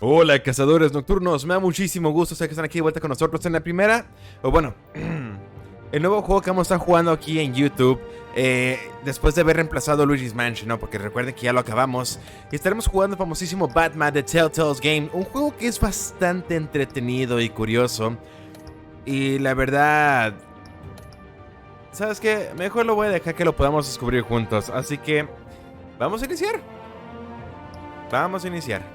Hola, cazadores nocturnos. Me da muchísimo gusto saber que están aquí de vuelta con nosotros en la primera. O bueno, el nuevo juego que vamos a estar jugando aquí en YouTube. Después de haber reemplazado Luigis Mansion, ¿no? Porque recuerden que ya lo acabamos. Y estaremos jugando el famosísimo Batman de Telltale Games. Un juego que es bastante entretenido y curioso. Y la verdad, ¿sabes qué? Mejor lo voy a dejar que lo podamos descubrir juntos. Así que, vamos a iniciar. Vamos a iniciar.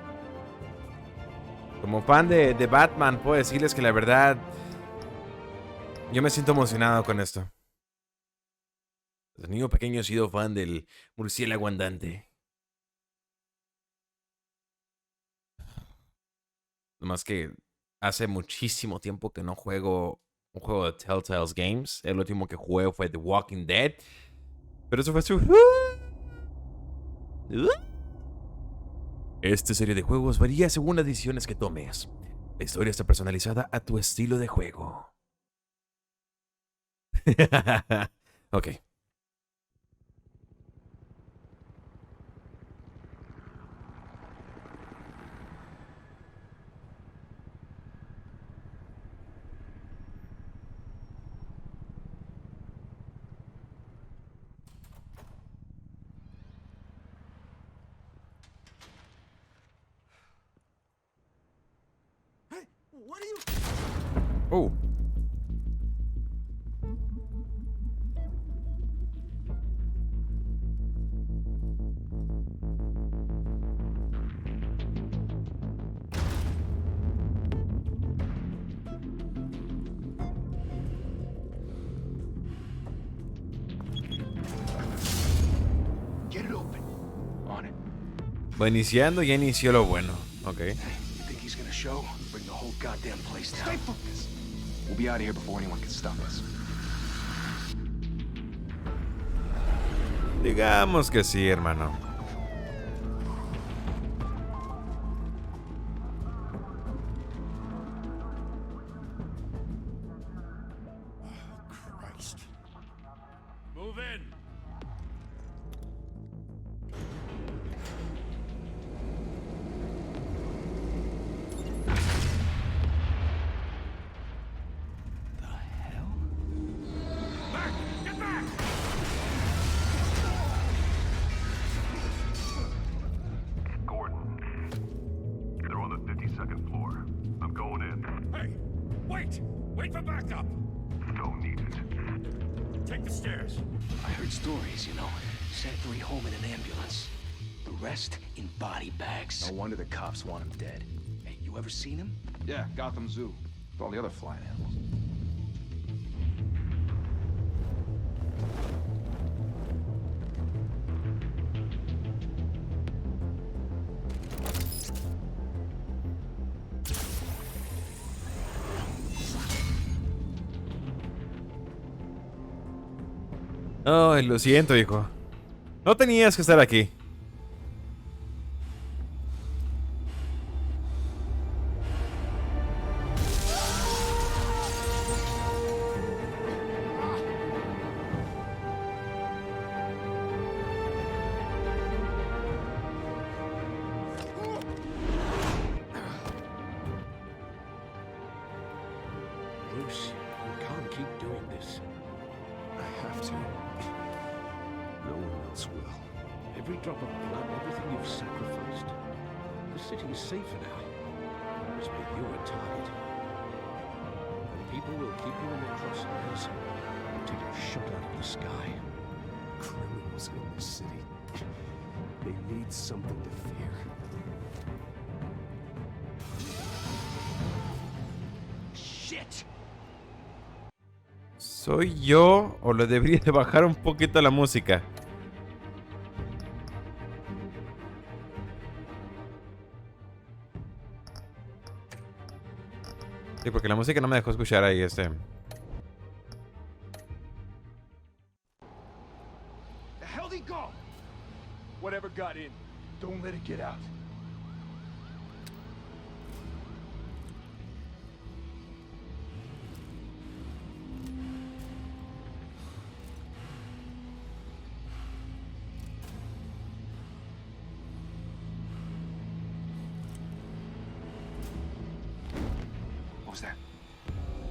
Como fan de Batman, puedo decirles que la verdad, yo me siento emocionado con esto. Desde niño pequeño he sido fan del murciélago andante. Nomás que hace muchísimo tiempo que no juego un juego de Telltale Games. El último que jugué fue The Walking Dead. Pero eso fue su... Esta serie de juegos varía según las decisiones que tomes. La historia está personalizada a tu estilo de juego. Ok. Oh. Va iniciando, ya inició lo bueno. Ok. Digamos que sí, hermano. Wait for backup! Don't need it. Take the stairs. I heard stories, you know. Sent 3 home in an ambulance. The rest in body bags. No wonder the cops want him dead. Hey, you ever seen him? Yeah, Gotham Zoo. With all the other flying animals. Ay, lo siento, hijo. No tenías que estar aquí. Bruce, you can't keep doing this. I have to. No one else will. Every drop of blood, everything you've sacrificed. The city is safer now. It's made you a target. And people will keep you in the crosshairs until you're shot out of the sky. Criminals in this city. They need something to fear. Shit! ¿Soy yo o le debería de bajar un poquito la música? Sí, porque la música no me dejó escuchar ahí The hell'd he go? Whatever got in, don't let it get out.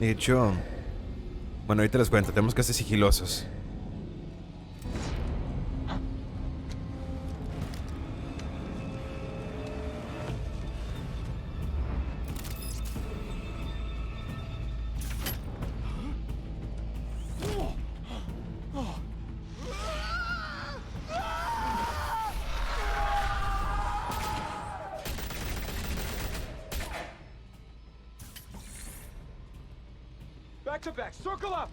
De hecho... Bueno, ahorita les cuento. Tenemos que ser sigilosos. Back to back, circle up!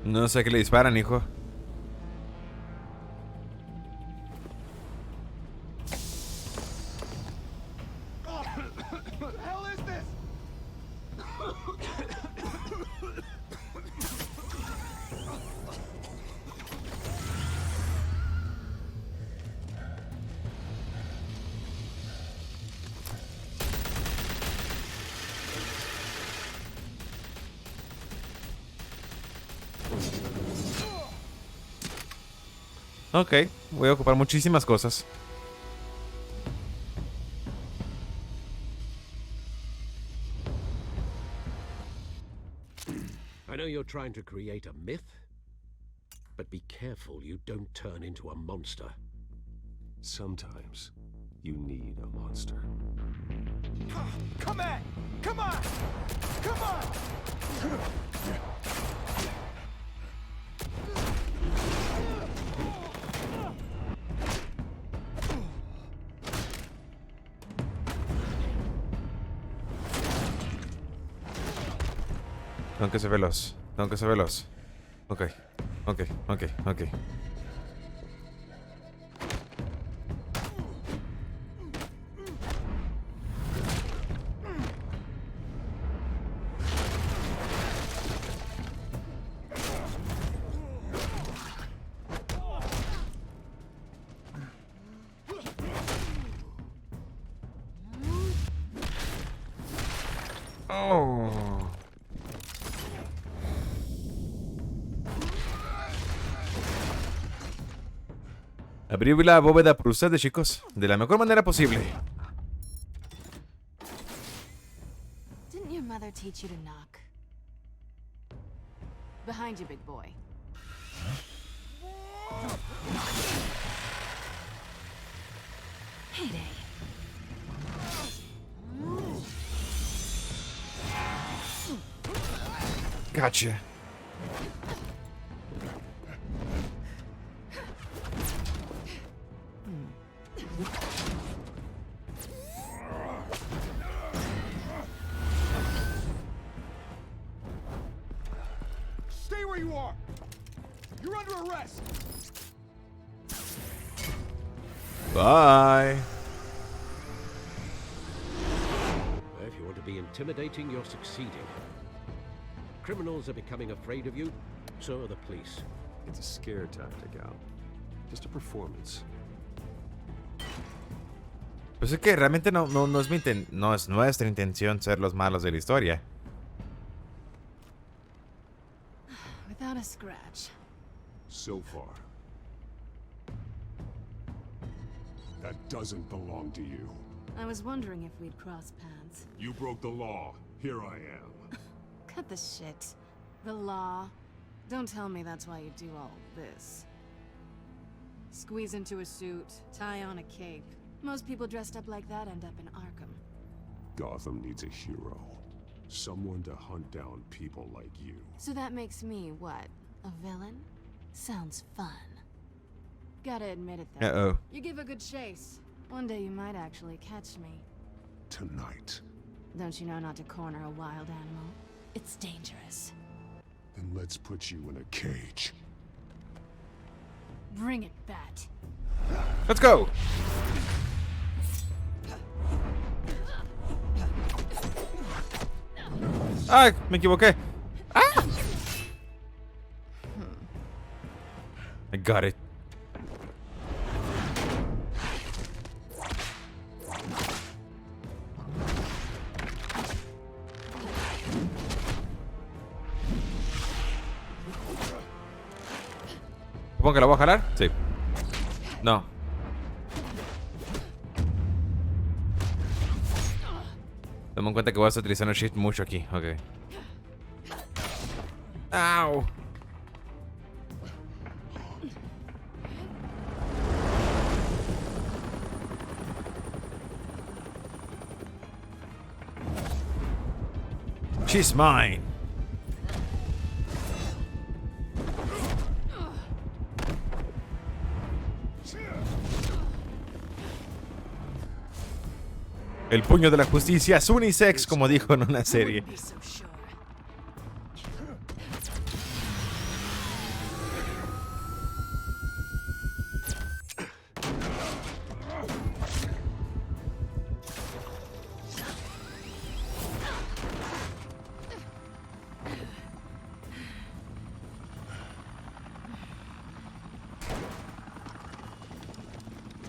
No sé a qué le disparan, hijo. What the hell is this? Ok, voy a ocupar muchísimas cosas. I know you're trying to create a myth, but be careful you don't turn into a monster. Sometimes you need a monster. Come on! Come on! Come on! Tengo que ser veloz. Tengo que ser veloz. Ok. Ok, ok, ok. Oh. Abrí la bóveda por ustedes, chicos, de la mejor manera posible. Didn't your mother teach you to knock? Behind you, big boy. Heyday. Gotcha. Stay where you are! You're under arrest! Bye. If you want to be intimidating, you're succeeding. Criminals are becoming afraid of you, so are the police. It's a scare tactic, Al. Just a performance. Pues es que realmente no es nuestra intención ser los malos de la historia. Without a scratch. So far. That doesn't belong to you. I was wondering if we'd cross paths. You broke the law. Here I am. Cut the shit. The law. Don't tell me that's why you do all this. Squeeze into a suit, tie on a cape. Most people dressed up like that end up in Arkham. Gotham needs a hero. Someone to hunt down people like you. So that makes me, what, a villain? Sounds fun. Gotta admit it, though. Uh-oh. You give a good chase. One day you might actually catch me. Tonight. Don't you know not to corner a wild animal? It's dangerous. Then let's put you in a cage. Bring it, Bat. Let's go. ¡Ay! Me equivoqué. ¡Ah! I got it. Supongo que la voy a jalar. Sí. No. Toma en cuenta que voy a estar utilizando Shift mucho aquí. Ok. ¡Au! She's mine. El puño de la justicia es unisex, como dijo en una serie. Be so sure.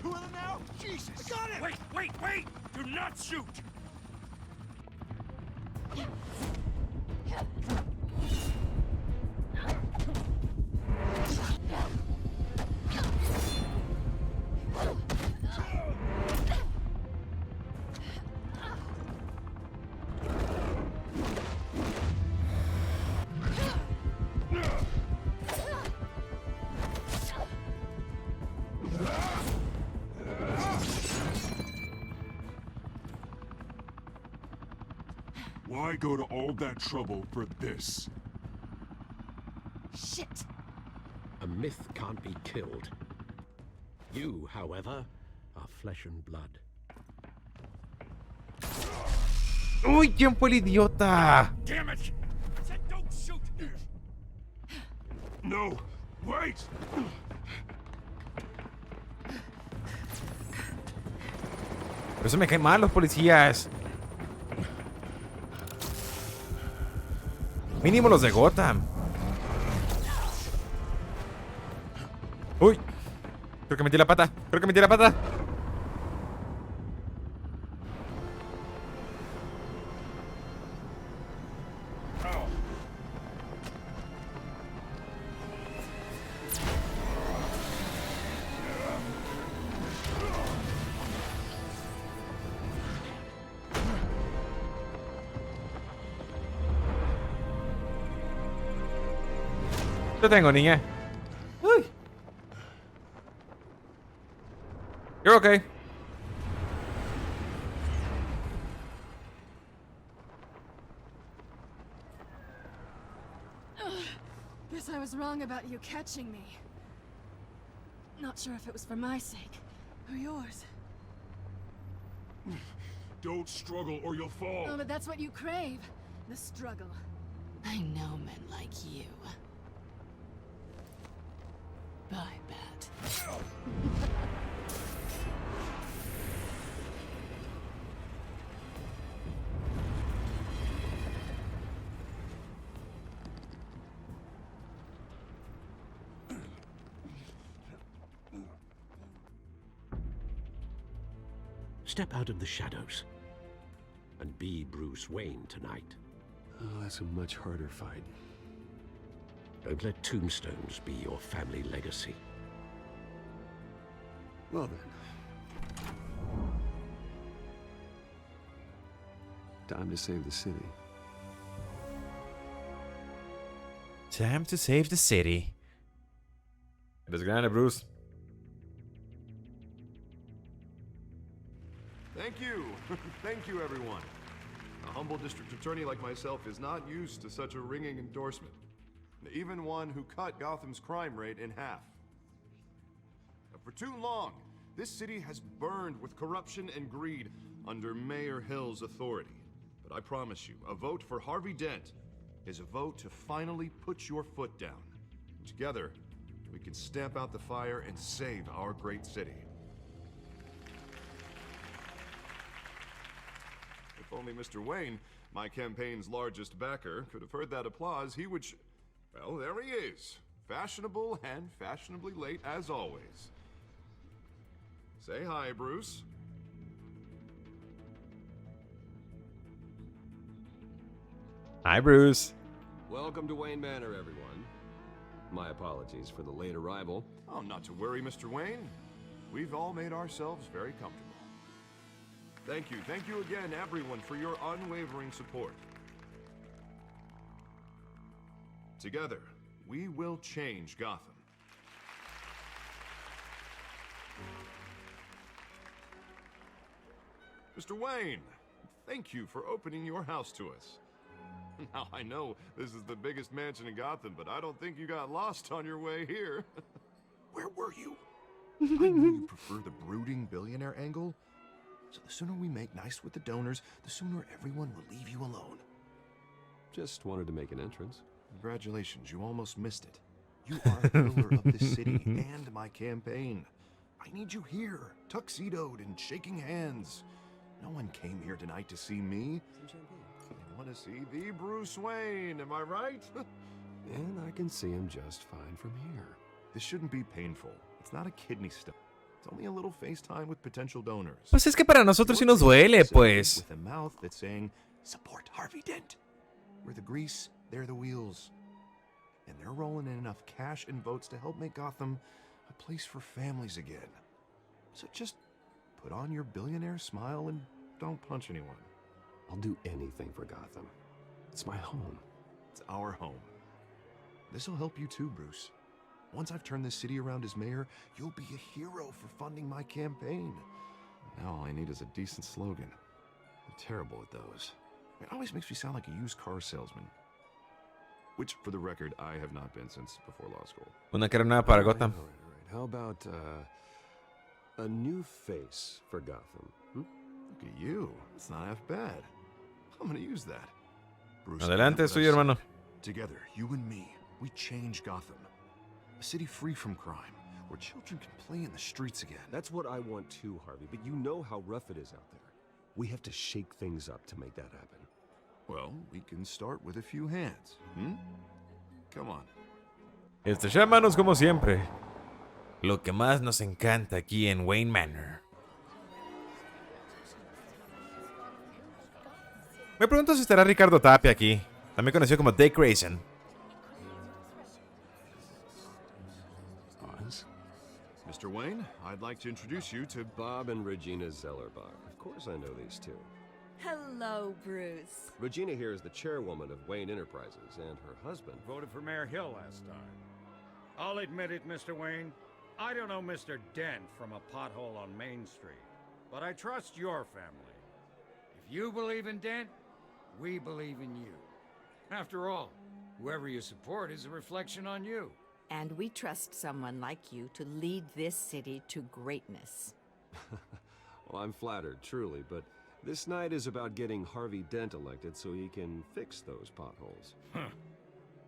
Two of them now? Jesus! I got it! Wait, wait, wait! Do not shoot! Why go to all that trouble for this? Shit. A myth can't be killed. You, however, are flesh and blood. ¡Uy! ¿Quién fue el idiota? Damn it! I said don't shoot! No! Wait! Por eso me caen mal los policías. Mínimo los de Gotham. Uy. Creo que metí la pata. Creo que metí la pata. Yo tengo, niña. Uy. You're okay. Guess I was wrong about you catching me. Not sure if it was for my sake or yours. Don't struggle or you'll fall! Oh, but that's what you crave. The struggle. I know men like you. Bye, Bat. Step out of the shadows and be Bruce Wayne tonight. Oh, that's a much harder fight. Don't let tombstones be your family legacy. Well then. Time to save the city. Time to save the city. Eres grande, Bruce. Thank you. Thank you, everyone. A humble district attorney like myself is not used to such a ringing endorsement. Even one who cut Gotham's crime rate in half. For too long, this city has burned with corruption and greed under Mayor Hill's authority. But I promise you, a vote for Harvey Dent is a vote to finally put your foot down. Together, we can stamp out the fire and save our great city. If only Mr. Wayne, my campaign's largest backer, could have heard that applause, he would well, there he is. Fashionable and fashionably late as always. Say hi, Bruce. Hi, Bruce. Welcome to Wayne Manor, everyone. My apologies for the late arrival. Oh, not to worry, Mr. Wayne. We've all made ourselves very comfortable. Thank you again, everyone, for your unwavering support. Together, we will change Gotham. Mr. Wayne, thank you for opening your house to us. Now, I know this is the biggest mansion in Gotham, but I don't think you got lost on your way here. Where were you? I knew you prefer the brooding billionaire angle. So the sooner we make nice with the donors, the sooner everyone will leave you alone. Just wanted to make an entrance. Congratulations, you almost missed it. You are a pillar of this city and my campaign. I need you here, tuxedoed and shaking hands. No one came here tonight to see me. They want to see the Bruce Wayne, am I right? And I can see him just fine from here. This shouldn't be painful. It's not a kidney stone. It's only a little FaceTime with potential donors. Pues es que para nosotros sí nos duele, pues. With a mouth that's saying, support Harvey Dent. We're the grease, they're the wheels. And they're rolling in enough cash and votes to help make Gotham a place for families again. So just put on your billionaire smile and don't punch anyone. I'll do anything for Gotham. It's my home. It's our home. This'll help you too, Bruce. Once I've turned this city around as mayor, you'll be a hero for funding my campaign. Now all I need is a decent slogan. I'm terrible at those. It always makes me sound like a used car salesman. Which, for the record, I have not been since before law school. Una cara nueva para Gotham. All right. How about a new face for Gotham? Look at you. It's not half bad. I'm gonna use that. Bruce, Adelante, es tuyo, hermano. Together, you and me, we change Gotham. A city free from crime, where children can play in the streets again. That's what I want too, Harvey, but you know how rough it is out there. We have to shake things up to make that happen. Well, we can start with a few hands, Come on. Hermanos, como siempre. Lo que más nos encanta aquí en Wayne Manor. Me pregunto si estará Ricardo Tapia aquí, también conocido como Dick Grayson. Mr. Wayne, I'd like to introduce you to Bob and Regina Zellerbach. Of course I know these two. Hello, Bruce. Regina here is the chairwoman of Wayne Enterprises, and her husband... Voted for Mayor Hill last time. I'll admit it, Mr. Wayne. I don't know Mr. Dent from a pothole on Main Street, but I trust your family. If you believe in Dent, we believe in you. After all, whoever you support is a reflection on you. And we trust someone like you to lead this city to greatness. Well, I'm flattered, truly, but this night is about getting Harvey Dent elected so he can fix those potholes.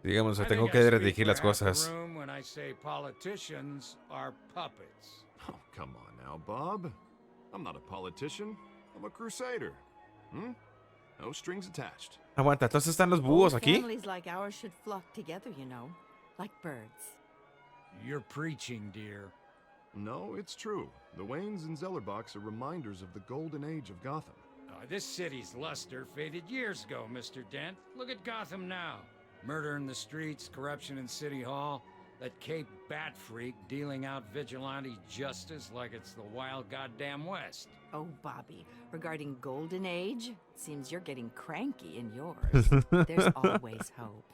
Digamos, I tengo think que I speak redirigir las for half the cosas. room when I say politicians are puppets. Oh, come on now, Bob. I'm not a politician. I'm a crusader. No strings attached. Aguanta, entonces están los búhos aquí. Families like ours should flock together, you know, like birds. You're preaching, dear. No, it's true. The Waynes and Zellerbachs are reminders of the golden age of Gotham. This city's luster faded years ago, Mr. Dent. Look at Gotham now. Murder in the streets, corruption in City Hall, that Cape Bat freak dealing out vigilante justice like it's the wild goddamn West. Oh, Bobby, regarding Golden Age, seems you're getting cranky in yours. There's always hope.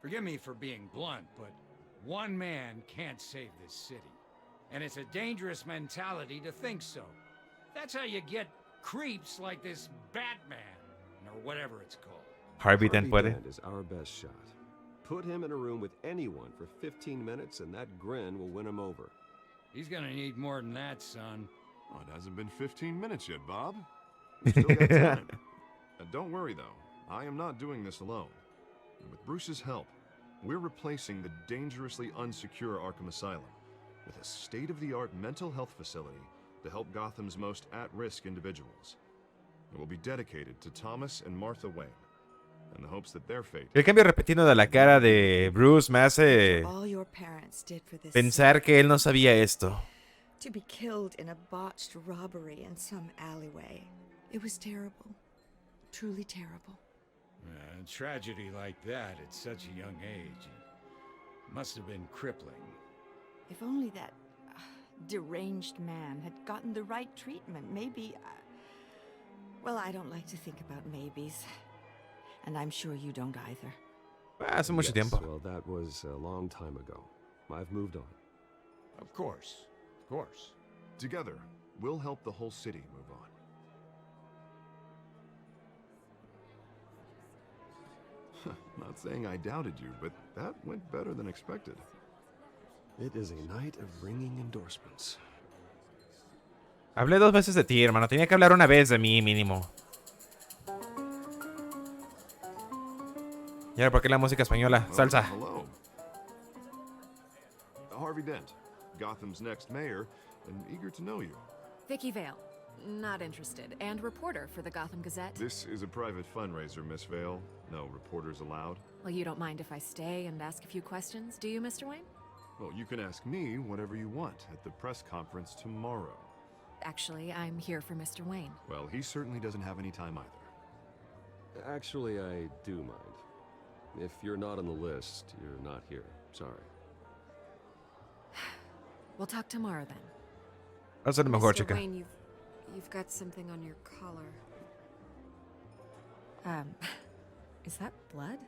Forgive me for being blunt, but one man can't save this city. And it's a dangerous mentality to think so. That's how you get creeps like this Batman, or whatever it's called. Harvey Dent puede. Dent is our best shot. Put him in a room with anyone for 15 minutes and that grin will win him over. He's gonna need more than that, son. Oh, it hasn't been 15 minutes yet, Bob. We still got time. Don't worry, though. I am not doing this alone. And with Bruce's help, we're replacing the dangerously unsecure Arkham Asylum with a state-of-the-art mental health facility to help Gotham's most at-risk individuals. It will be dedicated to Thomas and Martha Wayne, in the hopes that their fate... El cambio repentino de la cara de Bruce me hace All your parents did for this pensar que él no sabía esto. to be killed in a botched robbery in some alleyway. It was terrible. Truly terrible. A tragedy like that at such a young age must have been crippling. If only that deranged man had gotten the right treatment, maybe... Well, I don't like to think about maybes. And I'm sure you don't either. Hace mucho tiempo. Well, that was a long time ago. I've moved on. Of course. Of course. Together, we'll help the whole city move on. Not saying I doubted you, but that went better than expected. It is a night of ringing endorsements. Hablé 2 veces de ti, hermano. Tenía que hablar una vez de mí, mínimo. ¿Y ahora por qué la música española? Salsa. Hello. Harvey Dent, Gotham's next mayor, and eager to know you. Vicky Vale. Not interested. And reporter for the Gotham Gazette. This is a private fundraiser, Miss Vale. No reporters allowed. Well, you don't mind if I stay and ask a few questions, do you, Mr. Wayne? Well, you can ask me whatever you want at the press conference tomorrow. Actually, I'm here for Mr. Wayne. Well, he certainly doesn't have any time either. Actually, I do mind. If you're not on the list, you're not here. Sorry. We'll talk tomorrow then. Va a ser mejor, Mr. chica. Wayne, you've got something on your collar. Is that blood?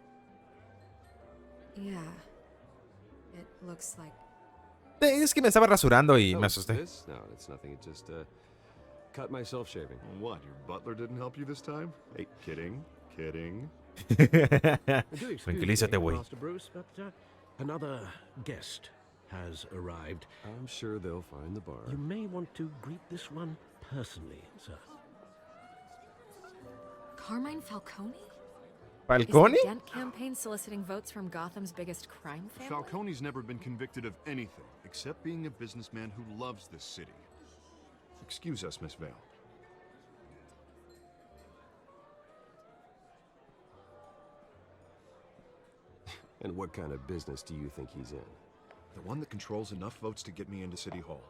Yeah. It looks like... Es que me estaba rasurando y me Oh, asusté. this? No, it's nothing. It just cut myself shaving. What, your butler didn't help you this time? Hey, kidding, kidding. Tranquilízate, güey. Master Bruce, but another guest has arrived. I'm sure they'll find the bar. You may want to greet this one personally, sir. Carmine Falcone? ¿Falcone? Is the Dent campaign soliciting votes from Gotham's biggest crime family? Falcone's never been convicted of anything except being a businessman who loves this city. Excuse us, Miss Vale. And what kind of business do you think he's in? The one that controls enough votes to get me into City Hall.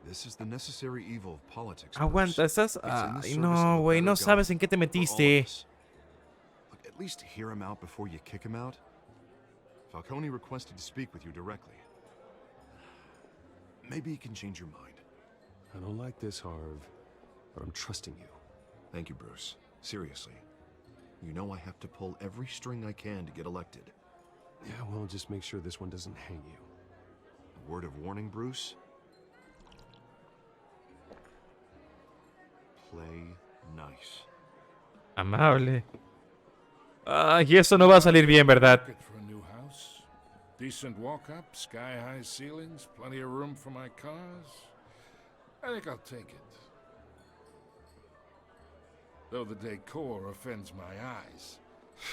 This is the necessary evil of politics. Aguanta, Bruce. estás... It's in the Ay, service no, of a güey, no better sabes God en qué te for all metiste. of us. Look, at least hear him out before you kick him out. Falcone requested to speak with you directly. Maybe he can change your mind. I don't like this, Harv, but I'm trusting you. Thank you, Bruce. Seriously. You know I have to pull every string I can to get elected. Yeah, well, just make sure this one doesn't hang you. A word of warning, Bruce? Play nice. Amable. Y eso no va a salir bien, ¿verdad? Market for a new house. Decent walk-up, sky-high ceilings, plenty of room for my cars. I think I'll take it. Though the decor offends my eyes.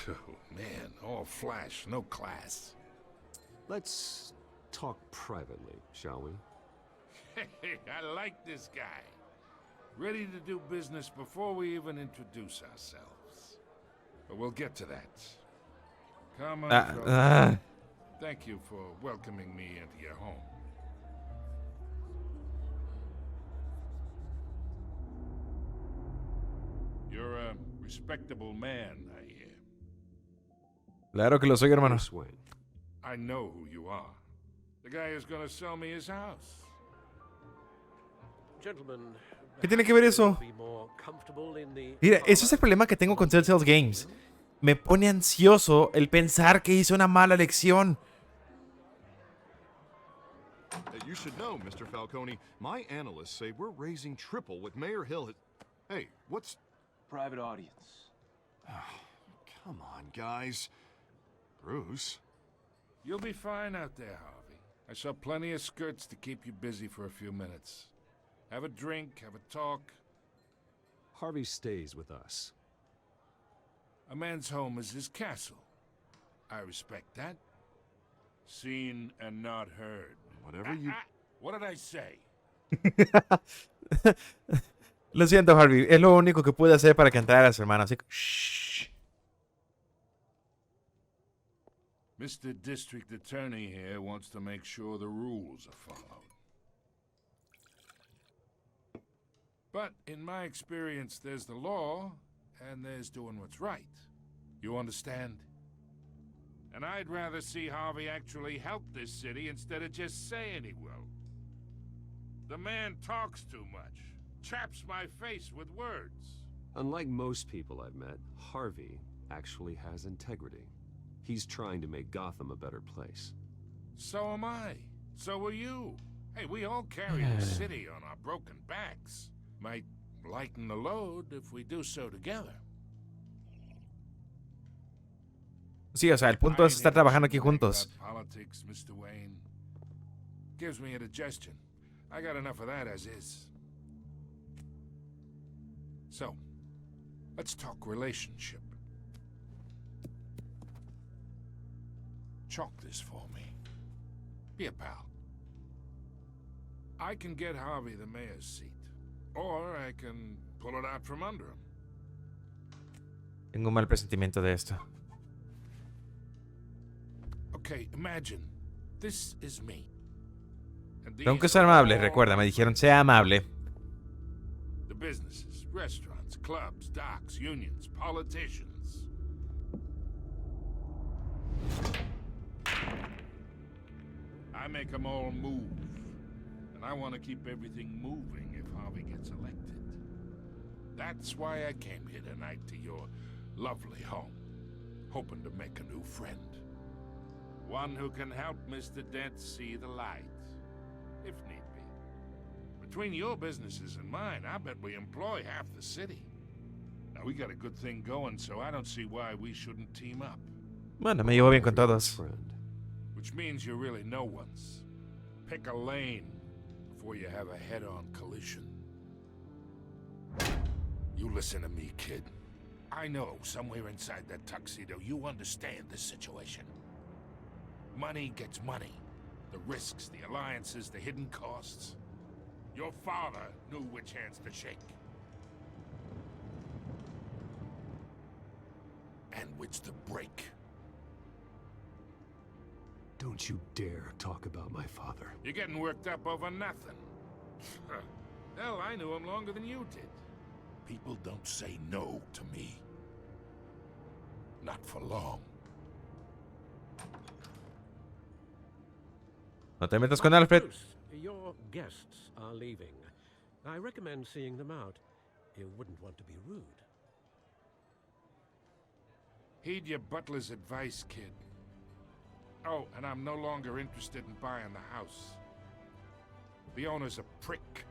Oh, man, all flash, no class. Let's talk privately, shall we? Hey, I like this guy. Ready to do business before we even introduce ourselves. But we'll get to that. Come on, fellas. Thank you for welcoming me into your home. You're a respectable man, I hear. Claro que lo soy, hermano. Bruce Wayne. I know who you are. The guy who's gonna sell me his house. Gentlemen, ¿Qué tiene que ver eso? be more comfortable in the Mira, eso es el problema que tengo con Telltale Games. Me pone ansioso el pensar que hice una mala elección. You should know, Mr. Falcone, my analysts say we're raising triple what Mayor Hill has... Hey, what's... Private audience. Come on, guys. Bruce? You'll be fine out there, Harvey. I saw plenty of skirts to keep you busy for a few minutes. Have a drink, have a talk. Harvey stays with us. A man's home is his castle. I respect that. Seen and not heard. Whatever you... What did I say? Lo siento, Harvey. Es lo único que pude hacer para que entraras, hermano. Así que... Shh. Mr. District Attorney here wants to make sure the rules are followed. But in my experience, there's the law, and there's doing what's right. You understand? And I'd rather see Harvey actually help this city instead of just saying he will. The man talks too much, chaps my face with words. Unlike most people I've met, Harvey actually has integrity. He's trying to make Gotham a better place. So am I. So are you. Hey, we all carry the city on our broken backs. Might lighten the load if we do so together. Sí, o sea, el punto es estar trabajando aquí juntos. Politics, Mr. Wayne. Gives me indigestion. I got enough of that as is. So, let's talk relationship. Chalk this for me. Be a pal. I can get Harvey the mayor's seat, or I can pull it out from under him. Tengo un mal presentimiento de esto. Okay, imagine this is me. Tengo que ser amable, recuerda, me dijeron sea amable. The businesses, restaurants, clubs, docks, unions, politicians. I make them all move. And I want to keep everything moving if Harvey gets elected. That's why I came here tonight to your lovely home, hoping to make a new friend. One who can help Mr. Dent see the light, if need be. Between your businesses and mine, I bet we employ half the city. Now, we got a good thing going, so I don't see why we shouldn't team up. Bueno, me llevo bien con todos. Which means you're really no one's. Pick a lane before you have a head-on collision. You listen to me, kid. I know somewhere inside that tuxedo you understand this situation. Money gets money. The risks, the alliances, the hidden costs. Your father knew which hands to shake. And which to break. Don't you dare talk about my father. You're getting worked up over nothing. Hell, I knew him longer than you did. People don't say no to me. Not for long. No te metas con Alfred. Bruce, your guests are leaving. I recommend seeing them out. You wouldn't want to be rude. Heed your butler's advice, kid. Oh, and I'm no longer interested in buying the house. The owner's a prick.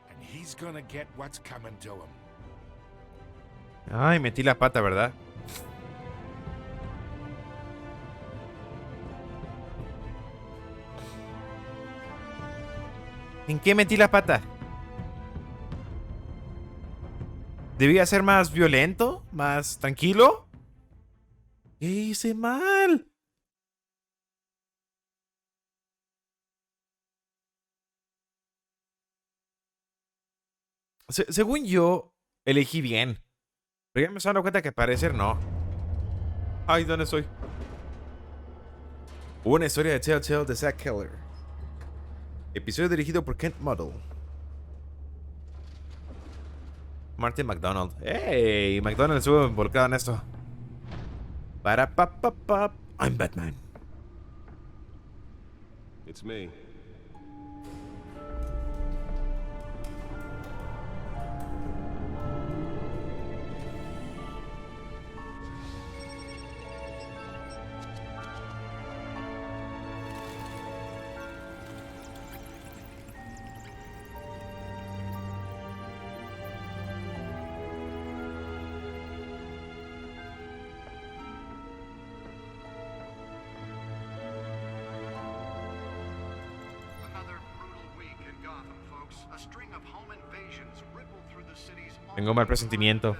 And he's gonna get what's coming to him. Ay, metí la pata, ¿verdad? ¿En qué metí la pata? ¿Debía ser más violento? ¿Más tranquilo? ¿Qué hice mal? Según yo, elegí bien. Pero ya me estoy dando cuenta que parecer no. Ay, ¿dónde estoy? Una historia de Telltale de Zack Keller. Episodio dirigido por Kent Muddle. Martin McDonald. ¡Hey! McDonald estuvo involucrado en esto. Para pa pa pa. I'm Batman. It's me. Tengo mal presentimiento.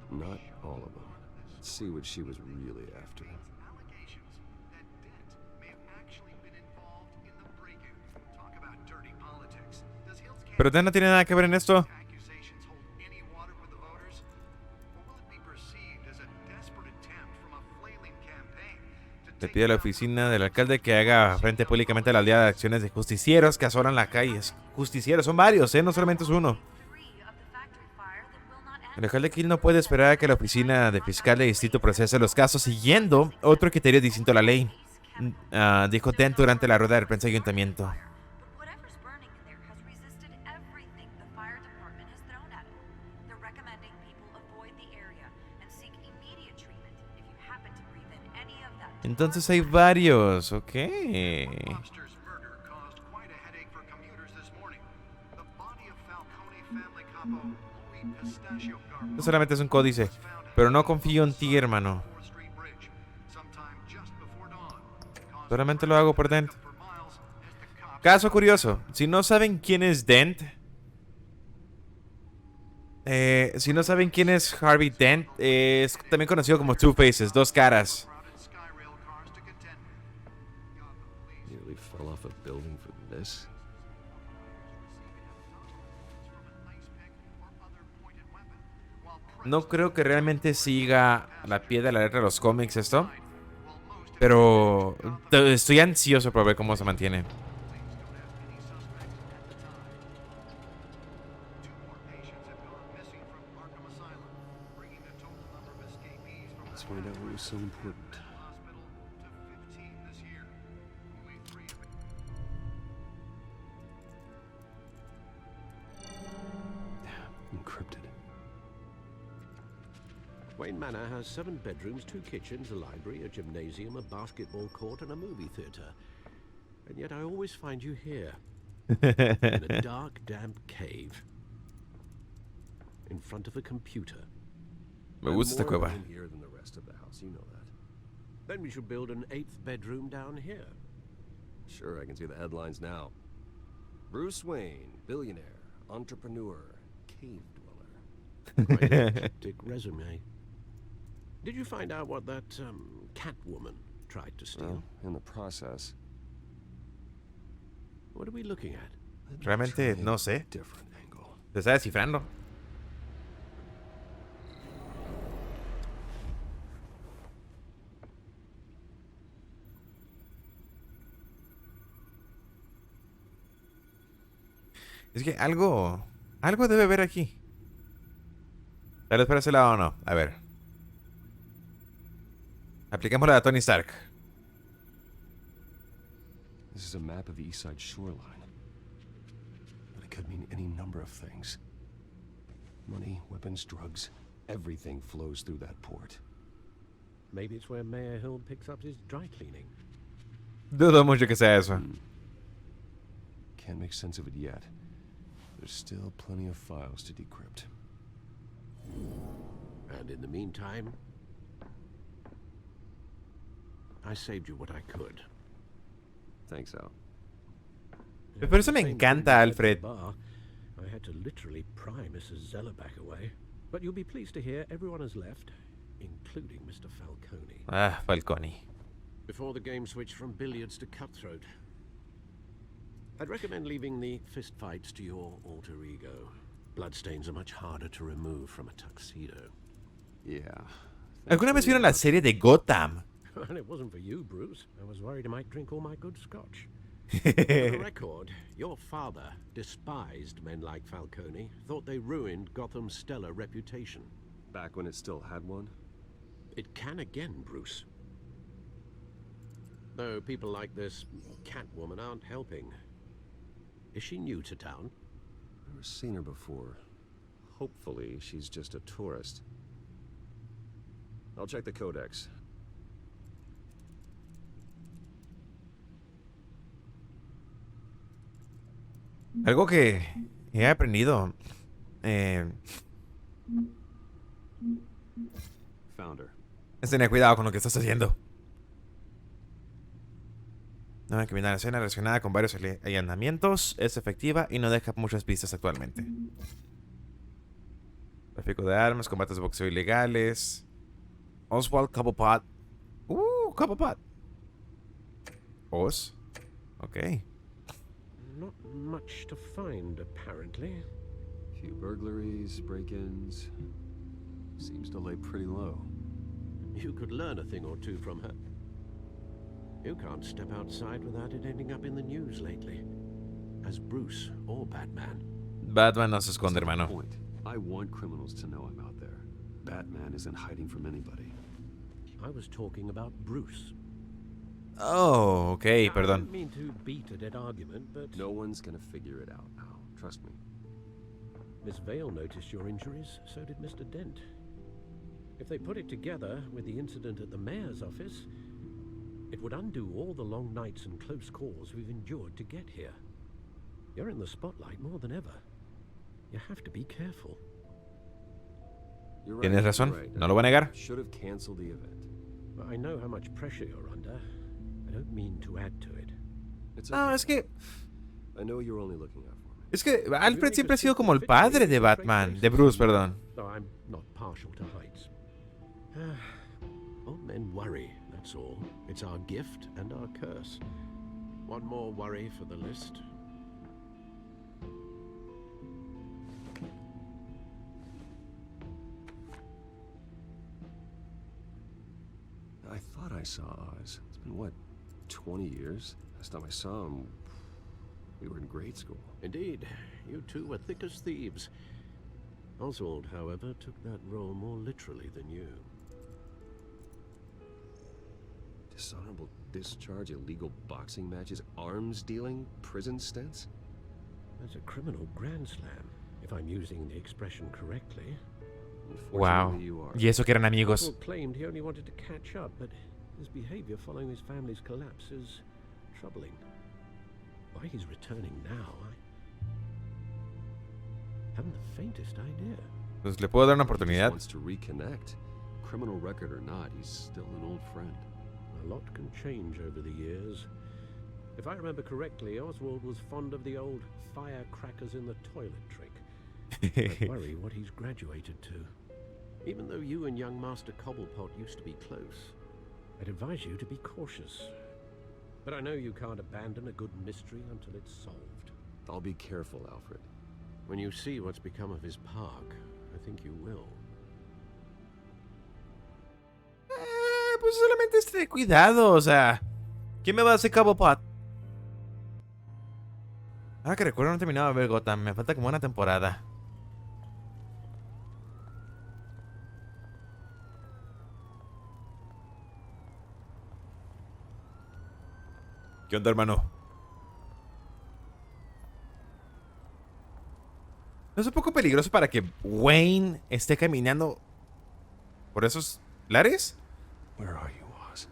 Not all of them. Let's see what she was really after. Pero Dan no tiene nada que ver en esto. Le pide a la oficina del alcalde que haga frente públicamente a la oleada de acciones de justicieros que asolan las calles. Justicieros, son varios, no solamente es uno. El alcalde Kill no puede esperar a que la oficina de fiscal de distrito procese los casos siguiendo otro criterio distinto a la ley, dijo Dent durante la rueda de prensa de ayuntamiento. Entonces hay varios, ok. No solamente es un códice, pero no confío en ti, hermano. Solamente lo hago por Dent. Caso curioso, si no saben quién es Dent, si no saben quién es Harvey Dent, es también conocido como Two Faces, dos caras. Fell off a building for this? No creo que realmente siga la pie de la letra de los cómics esto, pero estoy ansioso por ver cómo se mantiene. Let's find out what was so important. Encrypted. Wayne Manor has 7 bedrooms, 2 kitchens, a library, a gymnasium, a basketball court, and a movie theater. And yet I always find you here. In a dark, damp cave. In front of a computer. Me gusta esta cueva. Here than the rest of the house, you know that. Then we should build an 8th bedroom down here. Sure, I can see the headlines now. Bruce Wayne, billionaire, entrepreneur, cave dweller. Quite a hectic resume. Did you find out what that cat woman tried to steal? In the process. What are we looking at? Realmente no sé. Different angle. Se está descifrando. Es que algo debe haber aquí. Tal vez para ese lado o no. A ver. Aplicamos la de Tony Stark. This is a map of the east side shoreline. But it could mean any number of things. Money, weapons, drugs. Everything flows through that port. Maybe it's where Mayor Hill picks up his dry cleaning. Dudo mucho que sea eso. Can't make sense of it yet. There's still plenty of files to decrypt. And in the meantime, I saved you what I could. Thanks, Al. Pero eso me encanta, Alfred. I had to literally pry Mrs. Zellerback away. But you'll be pleased to hear everyone has left, including Mr. Falcone. Ah, Falcone. Before the game switched from billiards to cutthroat. I'd recommend leaving the fistfights to your alter ego. Bloodstains are much harder to remove from a tuxedo. Yeah. ¿Alguna vez vieron la serie de Gotham? Well, it wasn't for you, Bruce. I was worried I might drink all my good scotch. For the record, your father despised men like Falcone, thought they ruined Gotham's stellar reputation. Back when it still had one? It can again, Bruce. Though people like this Catwoman aren't helping. Is she new to town? Never seen her before. Hopefully, she's just a tourist. I'll check the codex. Algo que he aprendido. Found her. Es tener cuidado con lo que estás haciendo. Una criminalización relacionada con varios allanamientos es efectiva y no deja muchas pistas actualmente. Tráfico de armas, combates de boxeo ilegales. Oswald Cobblepot. Cobblepot. Os. Ok. Not much to find, apparently. Few burglaries, break-ins. Seems to lay pretty low. You could learn a thing or two from her. You can't step outside without it ending up in the news lately. As Bruce or Batman. Batman no se esconde, hermano. Point. I want criminals to know I'm out there. Batman isn't hiding from anybody. I was talking about Bruce. Oh, ok, I perdón. don't mean to beat a dead argument, but No one's gonna figure it out now. Trust me. Miss Vale noticed your injuries, so did Mr. Dent. If they put it together with the incident at the mayor's office, it would undo all the long nights and close calls we've endured to get here. You're in the spotlight more than ever. You have to be careful. You're Tienes razón, you're right. no lo voy a negar. Should have canceled the event. I know how much pressure you're under. I don't mean to add to it. It's No, okay. es que... I know you're only looking out for me. Es que Alfred siempre ha sido como el padre de Batman. De Bruce, perdón. No, I'm not partial to heights. Old men worry, that's all. It's our gift and our curse. One more worry for the list. I thought I saw Oz. It's been, what, 20 years? Last time I saw him, we were in grade school. Indeed, you two were thick as thieves. Oswald, however, took that role more literally than you. Dishonorable discharge, illegal boxing matches, arms dealing, prison stints? That's a criminal grand slam, if I'm using the expression correctly. Wow. Unfortunately, you are. Y eso que eran amigos. Oswald claimed he only wanted to catch up, but his behavior following his family's collapse is troubling. Why he's returning now, I haven't the faintest idea. Pues le puedo dar una He just oportunidad. wants to reconnect. Criminal record or not, he's still an old friend. A lot can change over the years. If I remember correctly, Oswald was fond of the old firecrackers in the toilet trick. I worry what he's graduated to. Even though you and young Master Cobblepot used to be close, I'd advise you to be cautious. But I know you can't abandon a good mystery until it's solved. I'll be careful, Alfred. When you see what's become of his park, I think you will. Pues solamente esté cuidado, o sea. ¿Quién me va a hacer Cobblepot? Ahora que recuerdo, no he terminado de ver Gotham. Me falta como una temporada. ¿Qué onda, hermano? ¿No es un poco peligroso para que Wayne esté caminando por esos lares? Where are you, Oz?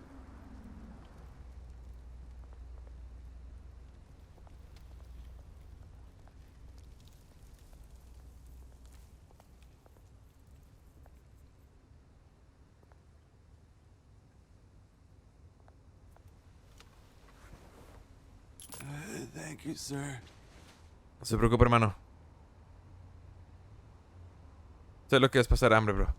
Thank you, sir. No se preocupe, hermano. Sé lo que es pasar hambre, bro.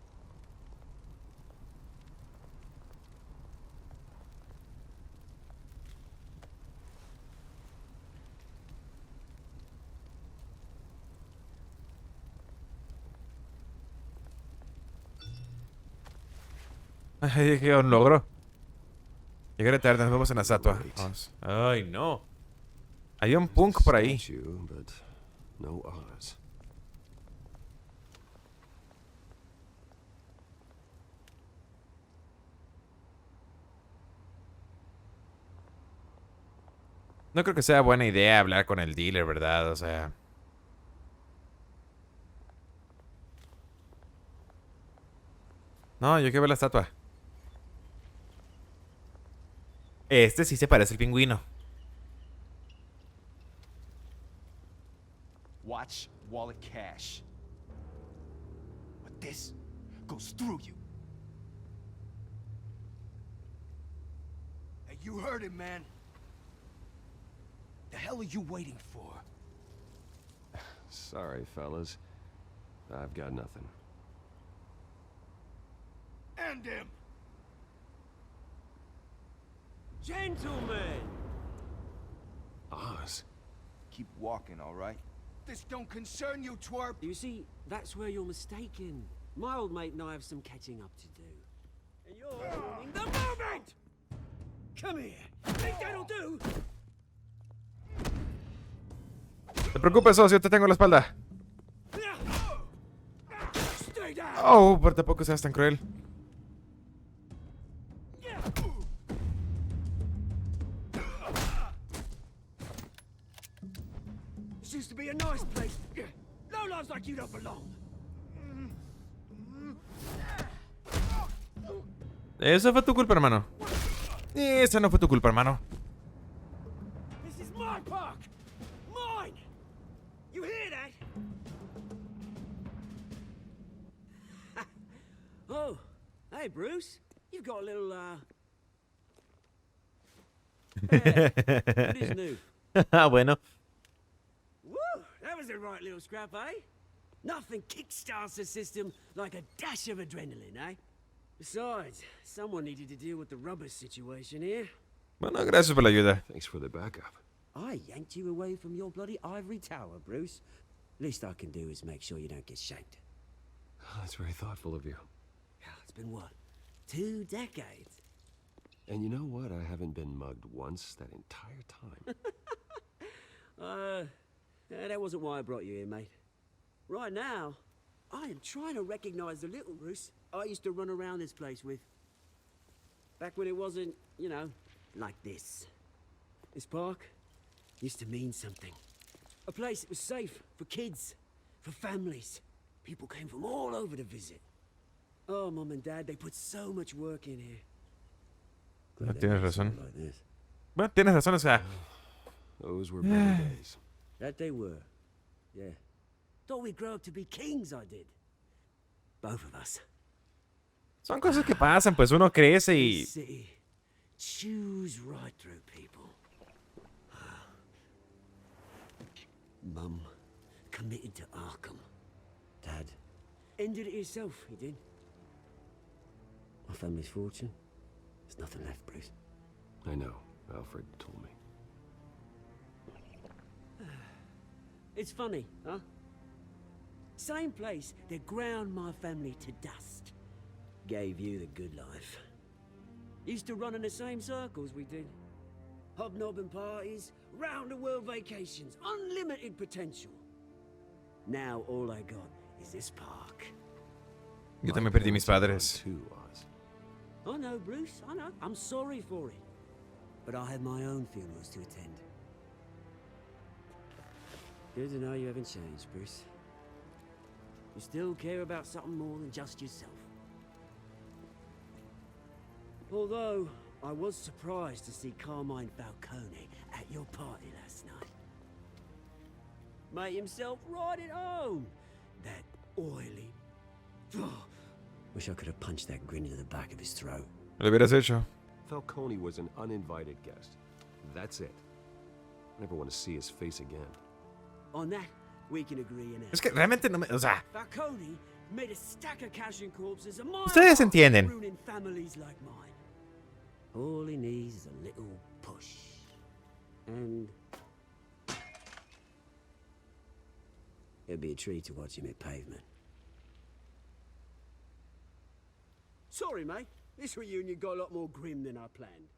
Ay, que un logro. Llegaré tarde, nos vemos en la estatua. Vamos. Ay, no. Había un punk por ahí. Statue, but no Oz. No creo que sea buena idea hablar con el dealer, ¿verdad? O sea... No, yo quiero ver la estatua. Este sí se parece al pingüino. Watch, wallet, cash. But this goes through you. Hey, you heard it, man. The hell are you waiting for? Sorry, fellas. I've got nothing. End him! Gentlemen! Oz? Keep walking, all right? This don't concern you, twerp! You see, that's where you're mistaken. My old mate and I have some catching up to do. And you're ruining the moment! Come here. Think that'll do? No te preocupes, socio, te tengo en la espalda. Stay down. Oh, pero tampoco seas tan cruel. This used to be a nice place. No lives like you don't belong. Eso fue tu culpa, hermano. Esa no fue tu culpa, hermano. This is my park. Mine. You hear that? Oh, hey, Bruce. You've got a little, what is new? Ah, bueno. Woo! That was a right little scrap, eh? Nothing kickstarts the system like a dash of adrenaline, eh? Besides, someone needed to deal with the rubber situation here. Bueno, gracias por la ayuda. Thanks for the backup. I yanked you away from your bloody ivory tower, Bruce. Least I can do is make sure you don't get shanked. Oh, that's very thoughtful of you. It's been what? 2 decades? And you know what? I haven't been mugged once that entire time. That wasn't why I brought you here, mate. Right now, I am trying to recognize the little Bruce I used to run around this place with. Back when it wasn't, you know, like this. This park used to mean something. A place that was safe for kids, for families. People came from all over to visit. Oh, Mum and Dad, they put so much work in here. No, tienes razón. Like this. Bueno, tienes razón, o sea. Those were better days. That they were. Yeah. Thought we'd grow up to be kings, I did. Both of us. Son cosas que pasan, pues uno crece y... City chews right through people. Mum committed to Arkham. Dad ended it himself, he did. My family's fortune. There's nothing left, Bruce. I know. Alfred told me. It's funny, huh? Same place that ground my family to dust. Gave you the good life. Used to run in the same circles we did. Hobnobbing parties, round-the-world vacations, unlimited potential. Now all I got is this park. Yo también perdí mis padres. I know, Bruce, I know. I'm sorry for it. But I have my own funerals to attend. Good to know you haven't changed, Bruce. You still care about something more than just yourself. Although, I was surprised to see Carmine Falcone at your party last night. Made himself right at home. That oily... Wish I could have punched that grin into the back of his throat. Lo hubieras hecho. Falcone was an uninvited guest. That's it. Never want to see his face again. On that, we can agree in Es que realmente no me... O sea... Falcone made a stack of cash and corpses a mile Ustedes entienden. ruining families like mine. All he needs is a little push. And... it'd be a treat to watch him hit pavement. Sorry, mate. This reunion got a lot more grim than I planned.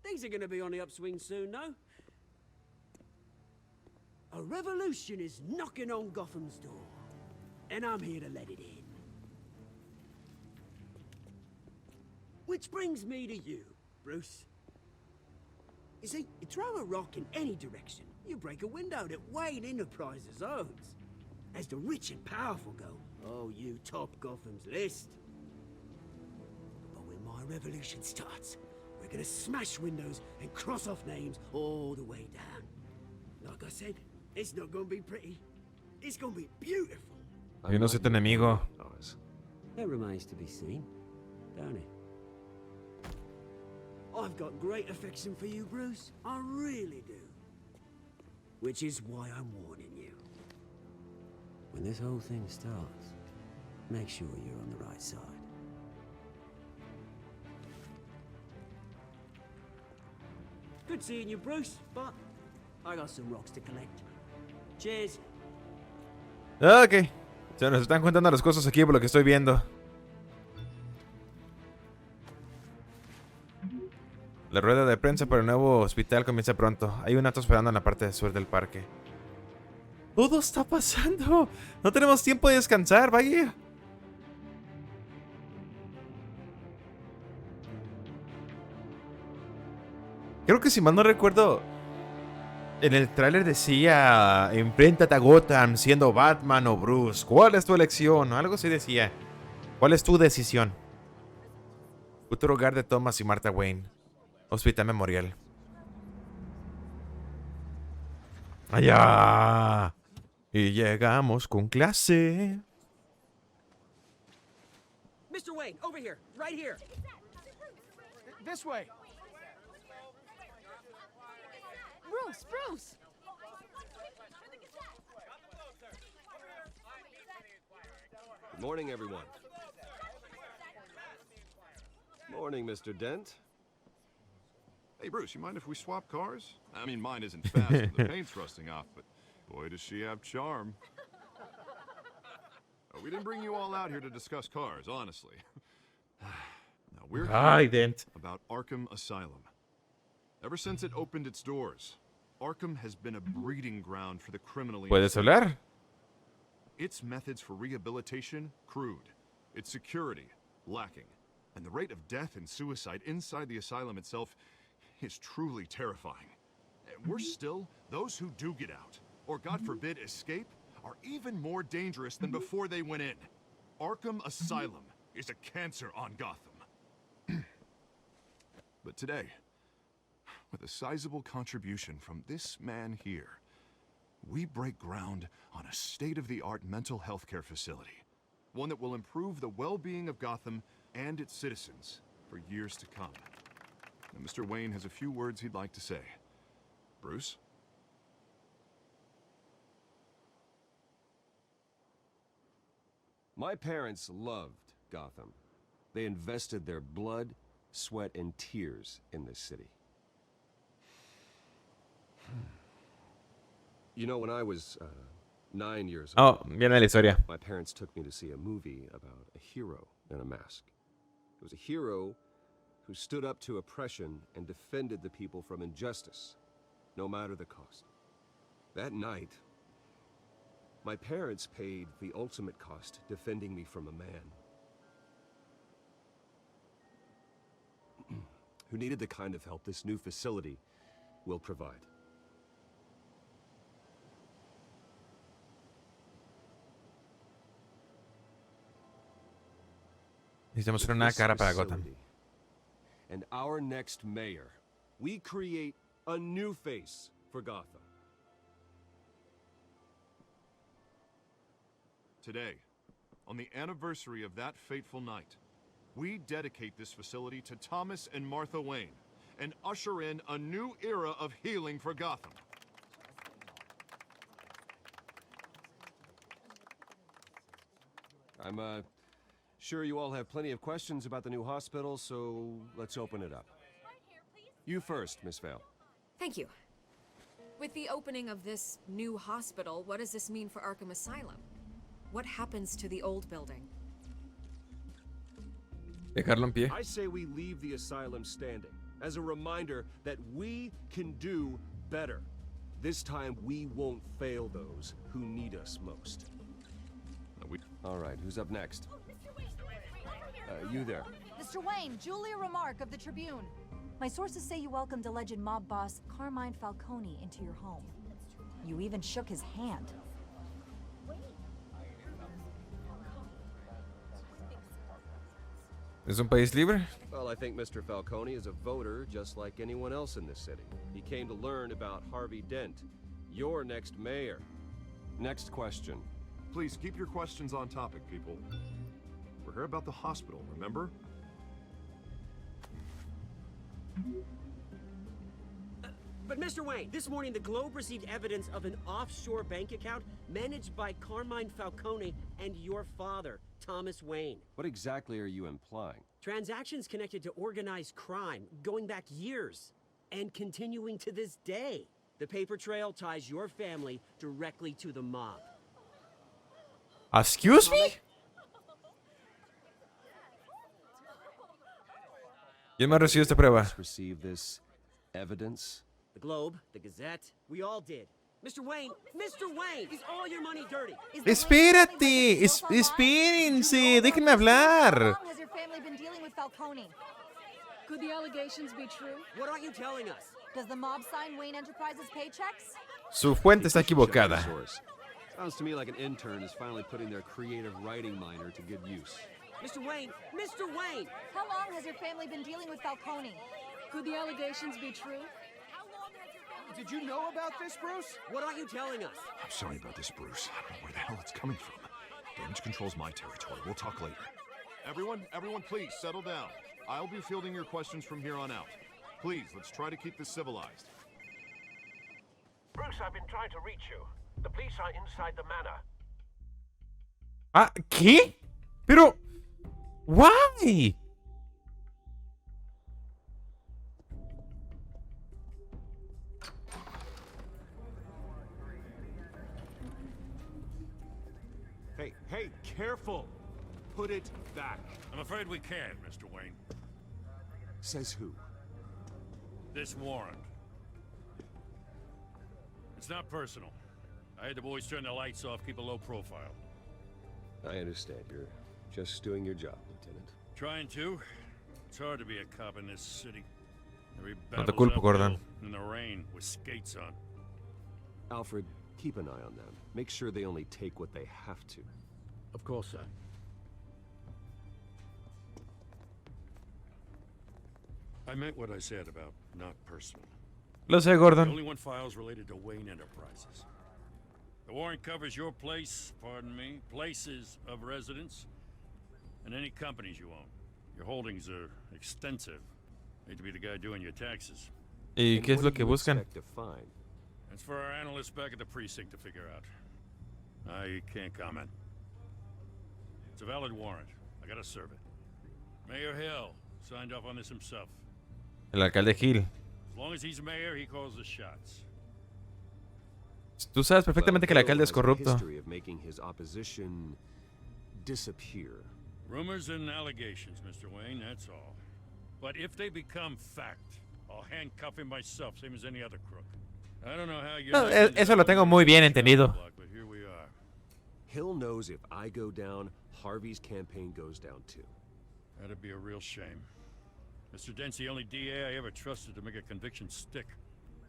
Things are gonna be on the upswing soon, no? A revolution is knocking on Gotham's door. And I'm here to let it in. Which brings me to you, Bruce. You see, you throw a rock in any direction, you break a window that Wayne Enterprises owns. As the rich and powerful go, oh, you top Gotham's list. But when my revolution starts, we're gonna smash windows and cross off names all the way down. Like I said, it's not gonna be pretty. It's gonna be beautiful. Yo no soy tu enemigo. That remains to be seen, don't it? I've got great affection for you, Bruce. I really do. Which is why I'm warning you. When this whole thing starts, make sure you're on the right side. Good seeing you, Bruce, but I got some rocks to collect. Cheers. Ok. Se nos están contando las cosas aquí por lo que estoy viendo. La rueda de prensa para el nuevo hospital comienza pronto. Hay un auto esperando en la parte sur del parque. Todo está pasando. No tenemos tiempo de descansar, vaya. Creo que si mal no recuerdo, en el tráiler decía: enfréntate a Gotham siendo Batman o Bruce. ¿Cuál es tu elección? O algo así decía. ¿Cuál es tu decisión? Futuro hogar de Thomas y Martha Wayne. Hospital Memorial. Allá. Y llegamos con clase. Mr. Wayne, over here, right here. This way. Bruce, Bruce! Good morning, everyone. Morning, Mr. Dent. Hey, Bruce, you mind if we swap cars? I mean, mine isn't fast and the paint's rusting off, but boy, does she have charm. We didn't bring you all out here to discuss cars, honestly. Now, we're here about Arkham Asylum. Ever since it opened its doors, Arkham has been a breeding ground for the criminally ¿Puedes hablar? Its methods for rehabilitation, crude. Its security, lacking. And the rate of death and suicide inside the asylum itself is truly terrifying. And worse still, those who do get out, or God forbid escape, are even more dangerous than before they went in. Arkham Asylum is a cancer on Gotham. But today, with a sizable contribution from this man here, we break ground on a state-of-the-art mental health care facility. One that will improve the well-being of Gotham and its citizens for years to come. And Mr. Wayne has a few words he'd like to say. Bruce? My parents loved Gotham. They invested their blood, sweat, and tears in this city. You know, when I was 9 years old, viene la historia. My parents took me to see a movie about a hero in a mask. It was a hero who stood up to oppression and defended the people from injustice, no matter the cost. That night, my parents paid the ultimate cost defending me from a man who needed the kind of help this new facility will provide. Necesitamos una cara para Gotham. And our next mayor, we create a new face for Gotham. Today, on the anniversary of that fateful night, we dedicate this facility to Thomas and Martha Wayne and usher in a new era of healing for Gotham. I'm sure you all have plenty of questions about the new hospital, so let's open it up. You first, Miss Vale. Thank you. With the opening of this new hospital, what does this mean for Arkham Asylum? What happens to the old building? Dejarlo en pie. I say we leave the asylum standing as a reminder that we can do better. This time we won't fail those who need us most. All right, who's up next? You there. Mr. Wayne, Julia Remark of the Tribune. My sources say you welcomed alleged mob boss Carmine Falcone into your home. You even shook his hand. ¿Es un país libre? Well, I think Mr. Falcone is a voter just like anyone else in this city. He came to learn about Harvey Dent, your next mayor. Next question. Please keep your questions on topic, people. We're here about the hospital, remember? But Mr. Wayne, this morning the Globe received evidence of an offshore bank account managed by Carmine Falcone and your father, Thomas Wayne. What exactly are you implying? Transactions connected to organized crime going back years and continuing to this day. The paper trail ties your family directly to the mob. Excuse me? ¿Quién más recibió esta prueba? Receive this evidence? The Globe, the Gazette, we all did. Mr. Wayne, is all your money dirty? Espérate, espérense, déjenme hablar. How long has your family been dealing with Falcone? Could the allegations be true? What aren't you telling us? Does the mob sign Wayne Enterprises paychecks? Su fuente está equivocada. Sounds to me like an intern is finally putting their creative writing minor to good use. Mr. Wayne! How long has your family been dealing with Falcone? Could the allegations be true? Did you know about this, Bruce? What aren't you telling us? I'm sorry about this, Bruce. I don't know where the hell it's coming from. Damage control's my territory. We'll talk later. Everyone, please, settle down. I'll be fielding your questions from here on out. Please, let's try to keep this civilized. Bruce, I've been trying to reach you. The police are inside the manor. Ah, ¿qué? Pero... Why? Hey, careful! Put it back. I'm afraid we can't, Mr. Wayne. Says who? This warrant. It's not personal. I had the boys turn the lights off, keep a low profile. I understand. You're just doing your job, Lieutenant. Trying to. It's hard to be a cop in this city. Every No te battle's culpo, uphill Gordon. in the rain with skates on. Alfred, keep an eye on them. Make sure they only take what they have to. Of course, sir. I meant what I said about not personal. Lo sé, I Gordon. only want files related to Wayne Enterprises. The warrant covers your place, pardon me, places of residence, and any companies you own. Your holdings are extensive. Hate to be the guy doing your taxes. ¿Y qué es lo que buscan? That's for our analysts back at the precinct to figure out. I can't comment. It's a valid warrant. I gotta serve it. Mayor Hill signed off on this himself. El alcalde Gil. As long as he's mayor, he calls the shots. Tú sabes perfectamente que el alcalde es corrupto. History of making his opposition disappear. Rumors and allegations, Mr. Wayne, that's all. But if they become fact, I'll handcuff him myself, same as any other crook. I don't know how you're No, eso lo tengo muy bien entendido. but here we are. Hill knows if I go down, Harvey's campaign goes down too. That'd be a real shame. Mr. Dent's the only DA I ever trusted to make a conviction stick.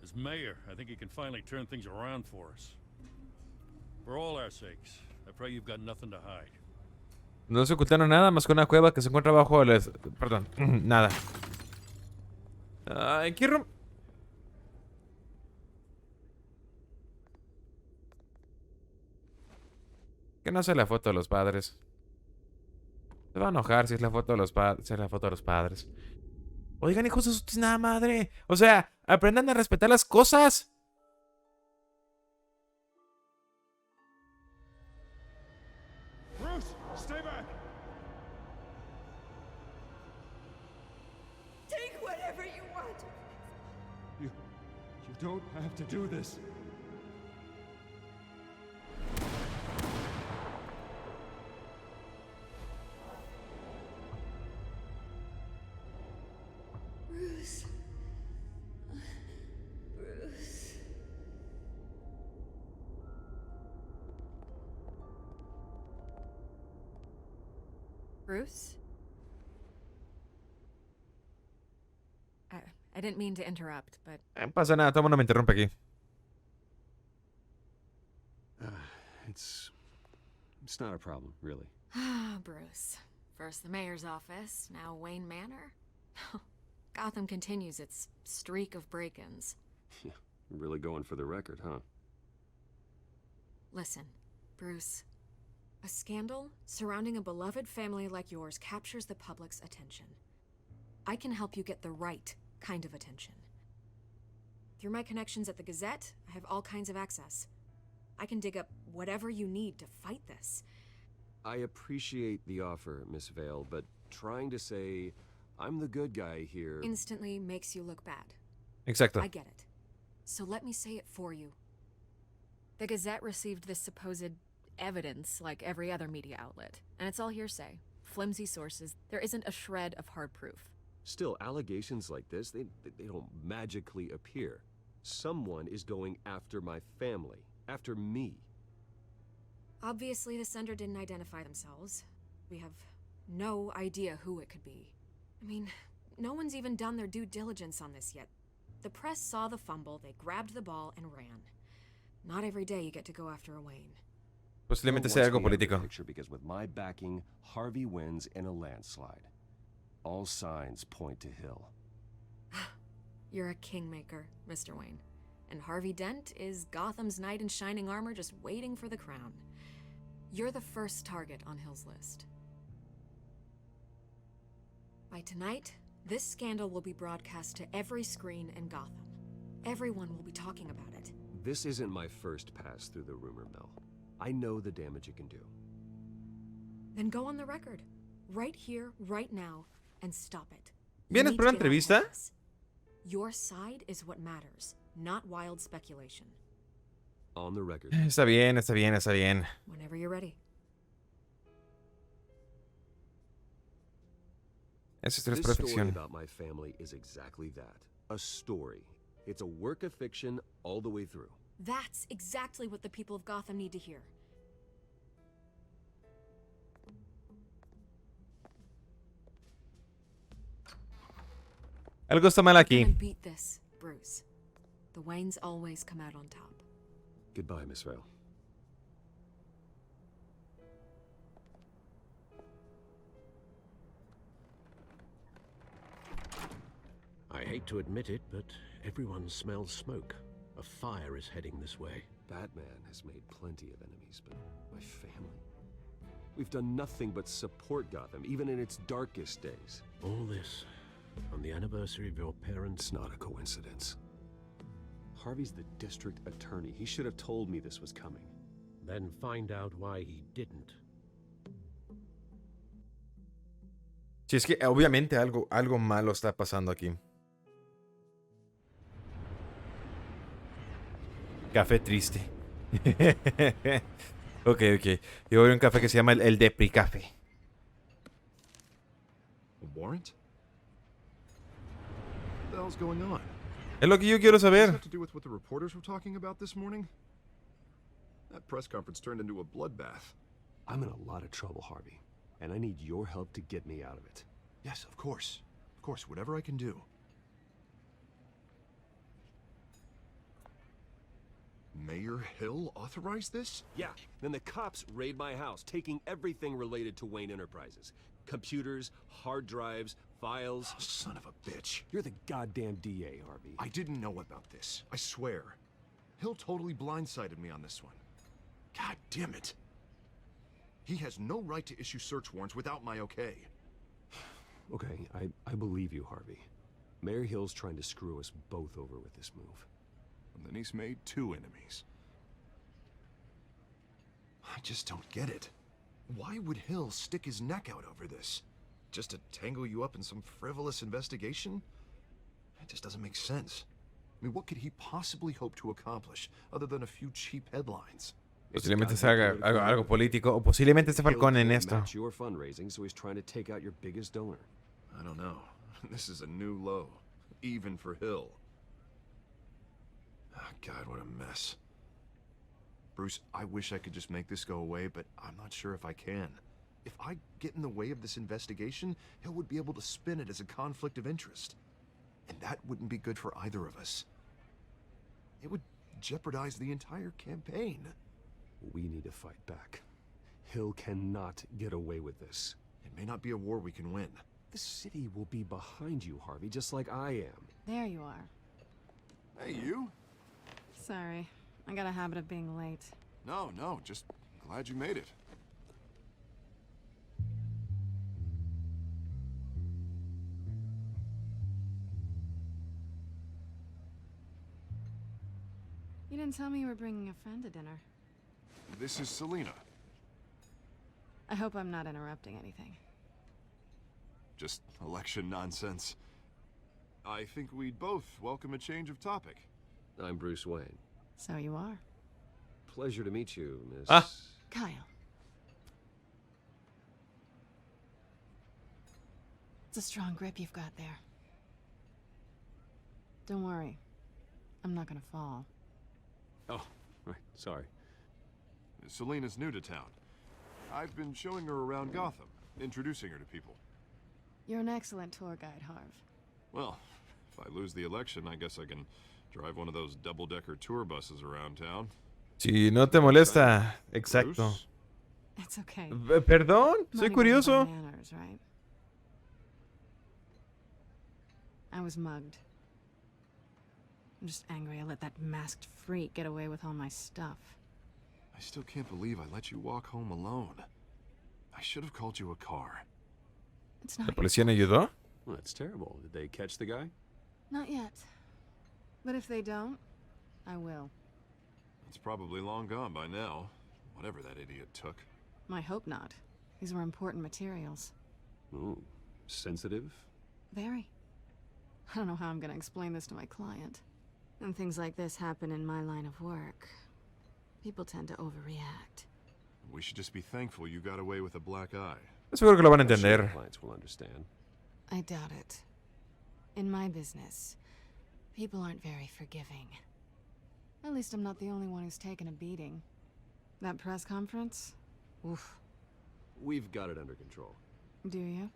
As mayor, I think he can finally turn things around for us. For all our sakes, I pray you've got nothing to hide. No se ocultaron nada más que una cueva que se encuentra bajo el... Perdón, nada. Ay, ¿qué Que no sea la foto de los padres. Se va a enojar si es la foto de los padres. Oigan, hijos de su tiznada madre. O sea, aprendan a respetar las cosas. Bruce, stay back! Take whatever you want. You don't have to do this. Bruce. Bruce. Bruce? I didn't mean to interrupt, but... No pasa nada, todo el mundo me interrumpe aquí. It's not a problem, really. Ah, Bruce. First the mayor's office, now Wayne Manor. Gotham continues its streak of break-ins. Yeah, really going for the record, huh? Listen, Bruce. A scandal surrounding a beloved family like yours captures the public's attention. I can help you get the right kind of attention. Through my connections at the Gazette, I have all kinds of access. I can dig up whatever you need to fight this. I appreciate the offer, Miss Vale, but trying to say I'm the good guy here Instantly makes you look bad. Exacto. I get it. So let me say it for you. The Gazette received this supposed evidence like every other media outlet, and it's all hearsay. Flimsy sources. There isn't a shred of hard proof. Still, allegations like this, they don't magically appear. Someone is going after my family, after me. Obviously, the sender didn't identify themselves. We have no idea who it could be. I mean, no one's even done their due diligence on this yet. The press saw the fumble, they grabbed the ball and ran. Not every day you get to go after a Wayne. Posiblemente sea algo político. Because with my backing, Harvey wins in a landslide. All signs point to Hill. You're a kingmaker, Mr. Wayne. And Harvey Dent is Gotham's knight in shining armor just waiting for the crown. You're the first target on Hill's list. By tonight, this scandal will be broadcast to every screen in Gotham. Everyone will be talking about it. This isn't my first pass through the rumor mill. I know the damage it can do. Then go on the record. Right here, right now, and stop it. ¿Vienes por una entrevista? Your side is what matters, not wild speculation. On the record. Está bien, está bien, está bien. Whenever you're ready. Eso es This perfección. story about my family is exactly that. A story. It's a work of fiction all the way through. That's exactly what the people of Gotham need to hear. Algo está mal aquí. Beat this, Bruce. The Waynes always come out on top. Goodbye, Miss Vale. I hate to admit it, but everyone smells smoke. A fire is heading this way. Batman has made plenty of enemies, but my family? We've done nothing but support Gotham, even in its darkest days. All this on the anniversary of your parents' It's not a coincidence. Harvey's the district attorney. He should have told me this was coming. Then find out why he didn't. Sí, es que obviamente algo malo está pasando aquí. Café triste. Ok. Yo voy a un café que se llama el Depri Café. A warrant? What the hell's going on? Es lo que yo quiero Does this saber. have to do with what the reporters were talking about this morning? That press conference turned into a bloodbath. I'm in a lot of trouble, Harvey, and I need your help to get me out of it. Yes, of course. Of course, whatever I can do. Mayor Hill authorized this? Yeah, then the cops raid my house, taking everything related to Wayne Enterprises. Computers, hard drives, files. Oh, son of a bitch. You're the goddamn DA, Harvey. I didn't know about this. I swear. Hill totally blindsided me on this one. God damn it. He has no right to issue search warrants without my okay. Okay, I believe you, Harvey. Mayor Hill's trying to screw us both over with this move. And then he's made two enemies. I just don't get it. Why would Hill stick his neck out over this? Just to tangle you up in some frivolous investigation? It just doesn't make sense. I mean, what could he possibly hope to accomplish other than a few cheap headlines? Posiblemente se haga algo político o posiblemente esté Falcón en esto. Match your fundraising, so he's trying to take out your biggest donor. I don't know. This is a new low, even for Hill. Oh, God, what a mess. Bruce, I wish I could just make this go away, but I'm not sure if I can. If I get in the way of this investigation, Hill would be able to spin it as a conflict of interest. And that wouldn't be good for either of us. It would jeopardize the entire campaign. We need to fight back. Hill cannot get away with this. It may not be a war we can win. The city will be behind you, Harvey, just like I am. There you are. Hey, you? Sorry. I got a habit of being late. No, just glad you made it. You didn't tell me you were bringing a friend to dinner. This is Selena. I hope I'm not interrupting anything. Just election nonsense. I think we'd both welcome a change of topic. I'm Bruce Wayne. So you are. Pleasure to meet you, Miss... Kyle. It's a strong grip you've got there. Don't worry. I'm not gonna fall. Oh, right. Sorry. Selena's new to town. I've been showing her around Gotham, introducing her to people. You're an excellent tour guide, Harv. Well, if I lose the election, I guess I can drive one of those double-decker tour buses around town. Si no te molesta. Exacto. Bruce? It's okay. Perdón, soy Money curioso. doesn't buy manners, right? I was mugged. I'm just angry I let that masked freak get away with all my stuff. I still can't believe I let you walk home alone. I should have called you a car. It's ¿La not policía no ayudó? Well, that's terrible. Did they catch the guy? Not yet. But if they don't, I will. It's probably long gone by now. Whatever that idiot took. I hope not. These were important materials. Ooh, sensitive? Very. I don't know how I'm gonna explain this to my client. When things like this happen in my line of work, people tend to overreact. We should just be thankful you got away with a black eye. Seguro que lo van a I'm sure entender. clients will understand. I doubt it. In my business, people aren't very forgiving. At least I'm not the only one who's taken a beating. That press conference? Oof. We've got it under control. Do you?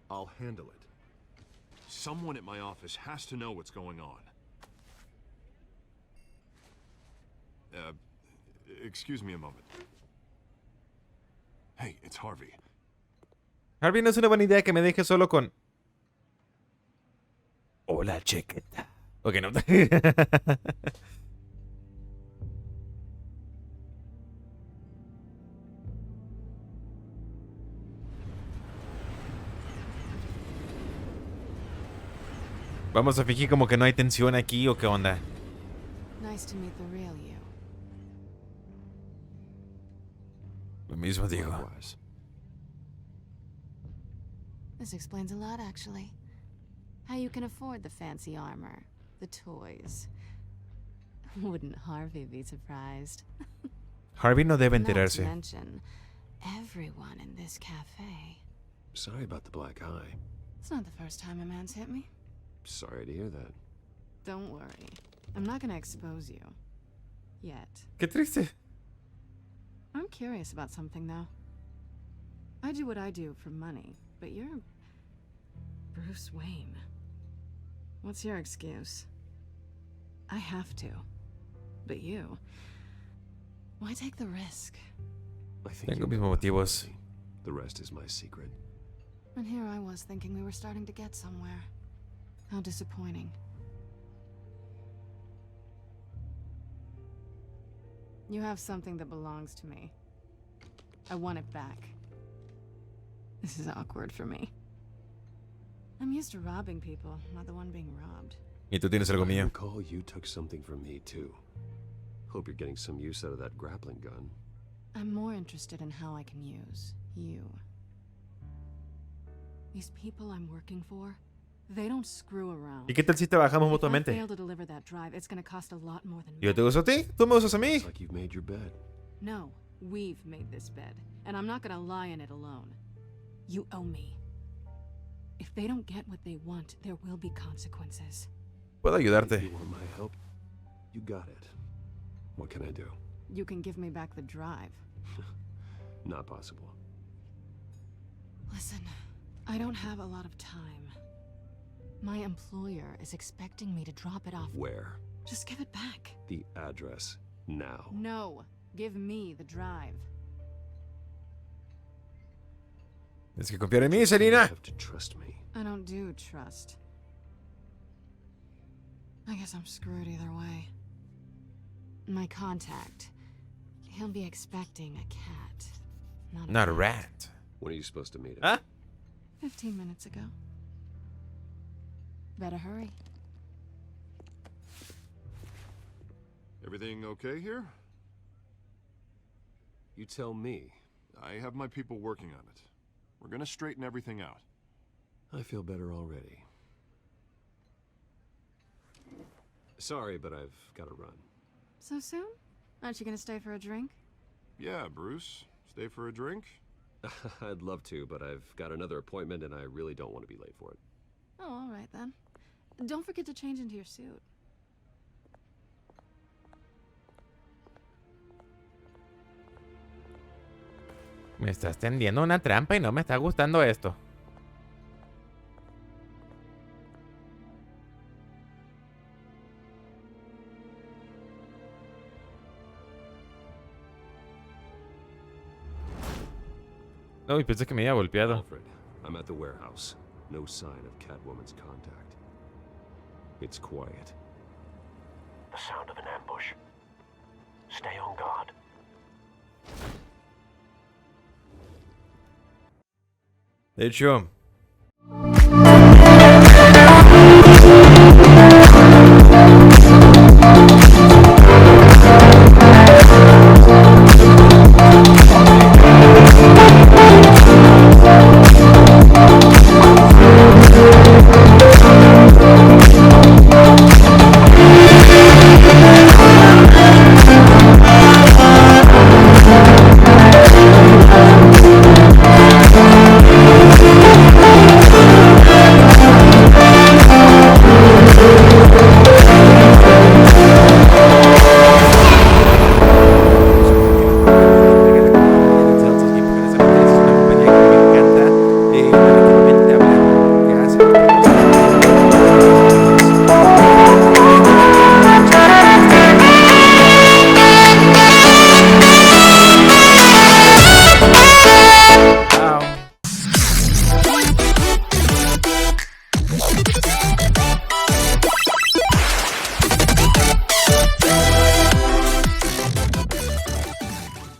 I'll handle it. Someone at my office has to know what's going on. Excuse me a moment. Hey, it's Harvey. Harvey, no es una buena idea que me deje solo con... Hola, chiquita. Ok, no. Vamos a fingir como que no hay tensión aquí o qué onda. Nice to meet the real you. Lo mismo digo. Likewise. This explains a lot, actually. How you can afford the fancy armor, the toys. Wouldn't Harvey be surprised? Harvey no debe Not to enterarse. mention, everyone in this cafe. Sorry about the black eye. It's not the first time a man's hit me. Sorry to hear that. Don't worry. I'm not gonna expose you. Yet. Qué triste. I'm curious about something, though. I do what I do for money, but you're... Bruce Wayne. What's your excuse? I have to. But you... Why take the risk? I think Tengo you mis know that, motivos. Lucy. The rest is my secret. And here I was thinking we were starting to get somewhere. How disappointing. You have something that belongs to me. I want it back. This is awkward for me. I'm used to robbing people, not the one being robbed. Y tú tienes algo I mío. recall you took something from me, too. Hope you're getting some use out of that grappling gun. I'm more interested in how I can use you. These people I'm working for, they don't screw around. ¿Y qué tal si trabajamos If I mutuamente? fail to deliver that drive, it's gonna cost a lot more than Yo te uso a ti, tú me usas a mí. It's like you've made your bed. No, we've made this bed, and I'm not gonna lie in it alone. You owe me. If they don't get what they want, there will be consequences. Puedo If ayudarte. you want my help, you got it. What can I do? You can give me back the drive. Not possible. Listen, I don't have a lot of time. My employer is expecting me to drop it off. Where? Just give it back. The address. Now. No, give me the drive. Tienes que confiar en mí, You Selina. have to trust me. I don't do trust. I guess I'm screwed either way. My contact. He'll be expecting a cat. Not a rat. When are you supposed to meet him? Huh? 15 minutes ago. Better hurry. Everything okay here? You tell me. I have my people working on it. We're gonna straighten everything out. I feel better already. Sorry, but I've got to run. So soon? Aren't you gonna stay for a drink? Yeah, Bruce. Stay for a drink? I'd love to, but I've got another appointment and I really don't want to be late for it. Oh, all right then. Don't forget to change into your suit. Me estás tendiendo una trampa y no me está gustando esto. No, y pensé que me había golpeado. Alfred, I'm at the warehouse. No sign of Catwoman's contact. It's quiet. The sound of an ambush. Stay on guard. De hecho,